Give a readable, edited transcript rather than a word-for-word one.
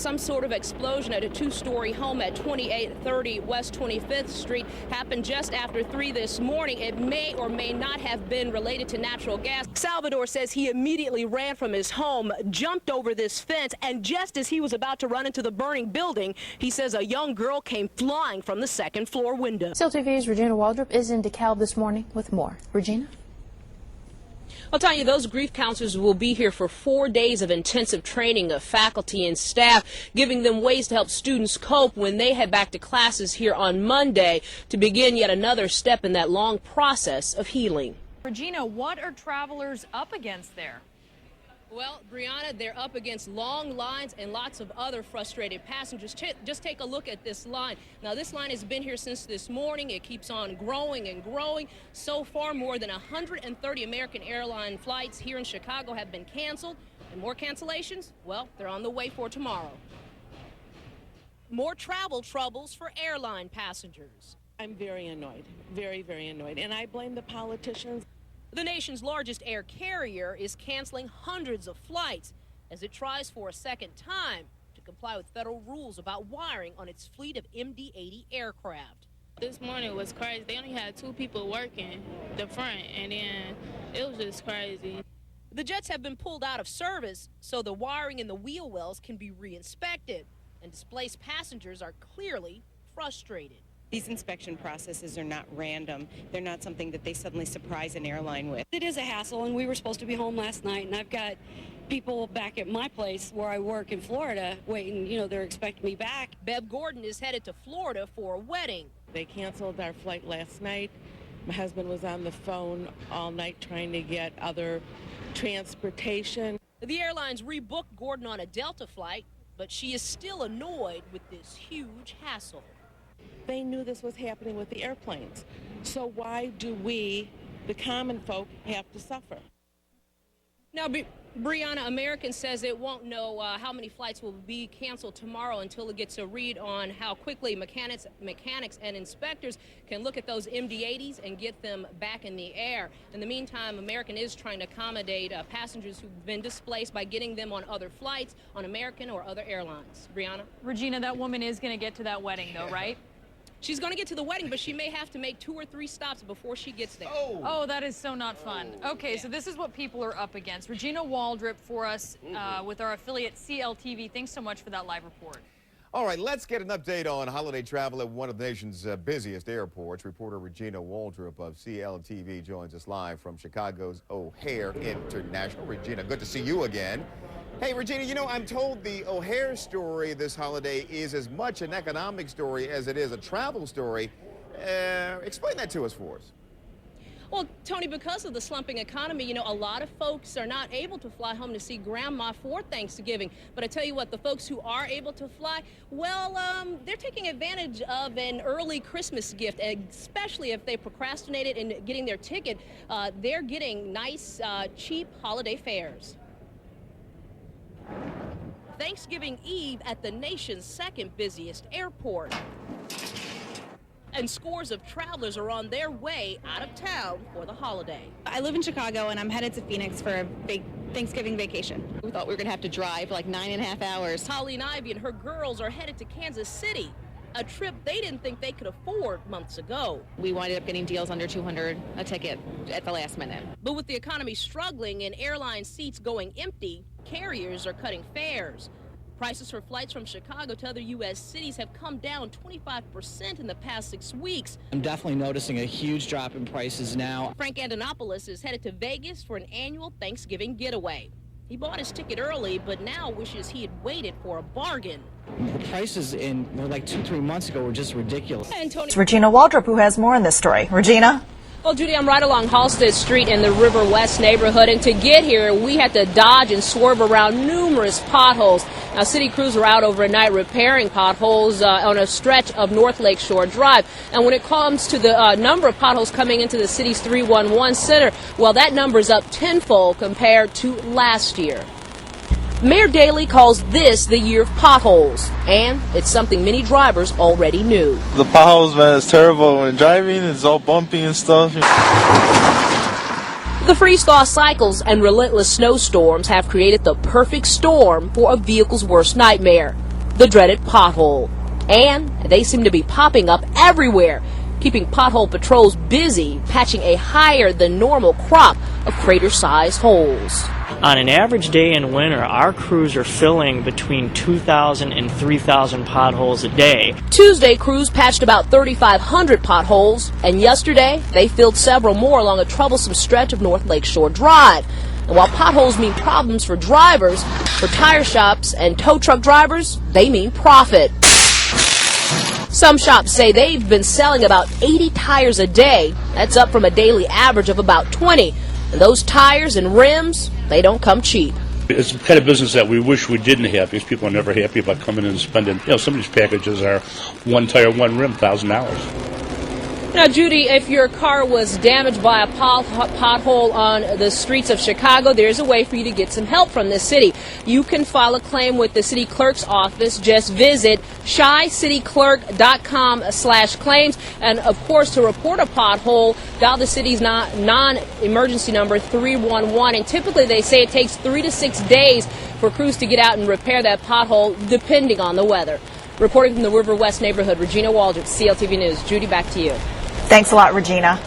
Some sort of explosion at a two-story home at 2830 West 25th Street happened just after 3 this morning. It may or may not have been related to natural gas. Salvador says he immediately ran from his home, jumped over this fence, and just as he was about to run into the burning building, he says a young girl came flying from the second-floor window. CLTV's Regina Waldrop is in DeKalb this morning with more. Regina? I'll tell you, those grief counselors will be here for 4 days of intensive training of faculty and staff, giving them ways to help students cope when they head back to classes here on Monday to begin yet another step in that long process of healing. Regina, what are travelers up against there? Well, Brianna, they're up against long lines and lots of other frustrated passengers. Just take a look at this line. Now, this line has been here since this morning. It keeps on growing and growing. So far, more than 130 American airline flights here in Chicago have been canceled. And more cancellations? Well, they're on the way for tomorrow. More travel troubles for airline passengers. I'm very annoyed, very, very annoyed. And I blame the politicians. The nation's largest air carrier is canceling hundreds of flights as it tries for a second time to comply with federal rules about wiring on its fleet of MD-80 aircraft. This morning was crazy. They only had 2 people working the front, and then it was just crazy. The jets have been pulled out of service so the wiring in the wheel wells can be re-inspected, and displaced passengers are clearly frustrated. These inspection processes are not random. They're not something that they suddenly surprise an airline with. It is a hassle, and we were supposed to be home last night, and I've got people back at my place where I work in Florida waiting, they're expecting me back. Bev Gordon is headed to Florida for a wedding. They canceled our flight last night. My husband was on the phone all night trying to get other transportation. The airlines rebooked Gordon on a Delta flight, but she is still annoyed with this huge hassle. They knew this was happening with the airplanes. So why do we, the common folk, have to suffer? Now, Brianna, American says it won't know how many flights will be canceled tomorrow until it gets a read on how quickly mechanics and inspectors can look at those MD-80s and get them back in the air. In the meantime, American is trying to accommodate passengers who've been displaced by getting them on other flights on American or other airlines. Brianna? Regina, that woman is going to get to that wedding, though, right? She's going to get to the wedding, but she may have to make 2 or 3 stops before she gets there. Oh, that is so not fun. Okay, so this is what people are up against. Regina Waldrop for us with our affiliate CLTV. Thanks so much for that live report. All right, let's get an update on holiday travel at one of the nation's busiest airports. Reporter Regina Waldrop of CLTV joins us live from Chicago's O'Hare International. Regina, good to see you again. Hey, Regina, I'm told the O'Hare story this holiday is as much an economic story as it is a travel story. Explain that to us for us. Well, Tony, because of the slumping economy, a lot of folks are not able to fly home to see Grandma for Thanksgiving. But I tell you what, the folks who are able to fly, well, they're taking advantage of an early Christmas gift, especially if they procrastinated in getting their ticket. They're getting nice, cheap holiday fares. Thanksgiving Eve at the nation's second busiest airport. And scores of travelers are on their way out of town for the holiday. I live in Chicago and I'm headed to Phoenix for a big Thanksgiving vacation. We thought we were going to have to drive like 9.5 hours. Colleen Ivy and her girls are headed to Kansas City, a trip they didn't think they could afford months ago. We wound up getting deals under $200 a ticket at the last minute. But with the economy struggling and airline seats going empty, carriers are cutting fares. Prices for flights from Chicago to other U.S. cities have come down 25% in the past 6 weeks. I'm definitely noticing a huge drop in prices now. Frank Antonopoulos is headed to Vegas for an annual Thanksgiving getaway. He bought his ticket early, but now wishes he had waited for a bargain. The prices like 2-3 months ago were just ridiculous. It's Regina Waldrop who has more on this story. Regina? Well, Judy, I'm right along Halsted Street in the River West neighborhood, and to get here, we had to dodge and swerve around numerous potholes. Now, city crews are out overnight repairing potholes on a stretch of North Lakeshore Drive. And when it comes to the number of potholes coming into the city's 311 center, well, that number is up tenfold compared to last year. Mayor Daley calls this the year of potholes, and it's something many drivers already knew. The potholes, man, is terrible when driving. It's all bumpy and stuff. The freeze-thaw cycles and relentless snowstorms have created the perfect storm for a vehicle's worst nightmare, the dreaded pothole. And they seem to be popping up everywhere, keeping pothole patrols busy patching a higher than normal crop of crater-sized holes. On an average day in winter, our crews are filling between 2,000 and 3,000 potholes a day. Tuesday, crews patched about 3,500 potholes, and yesterday they filled several more along a troublesome stretch of North Lakeshore Drive. And while potholes mean problems for drivers, for tire shops and tow truck drivers, they mean profit. Some shops say they've been selling about 80 tires a day. That's up from a daily average of about 20. And those tires and rims, they don't come cheap. It's the kind of business that we wish we didn't have, because people are never happy about coming in and spending. Some of these packages are one tire, one rim, $1,000. Now, Judy, if your car was damaged by a pothole on the streets of Chicago, there's a way for you to get some help from the city. You can file a claim with the city clerk's office. Just visit shycityclerk.com/claims. And, of course, to report a pothole, dial the city's non-emergency number 311. And typically they say it takes 3 to 6 days for crews to get out and repair that pothole, depending on the weather. Reporting from the River West neighborhood, Regina Waldrop, CLTV News. Judy, back to you. Thanks a lot, Regina.